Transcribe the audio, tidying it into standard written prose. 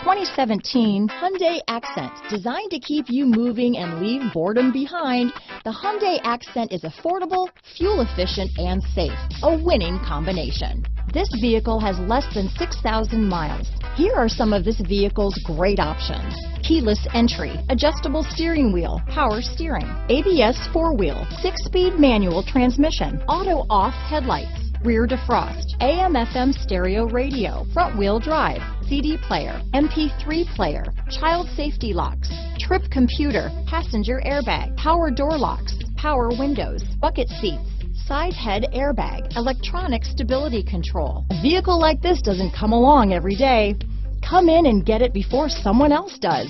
2017 Hyundai Accent. Designed to keep you moving and leave boredom behind, the Hyundai Accent is affordable, fuel efficient, and safe. A winning combination. This vehicle has less than 6,000 miles. Here are some of this vehicle's great options: keyless entry, adjustable steering wheel, power steering, ABS 4-wheel, 6-speed manual transmission, auto-off headlights, rear defrost, AM/FM stereo radio, front-wheel drive, CD player, MP3 player, child safety locks, trip computer, passenger airbag, power door locks, power windows, bucket seats, side head airbag, electronic stability control. A vehicle like this doesn't come along every day. Come in and get it before someone else does.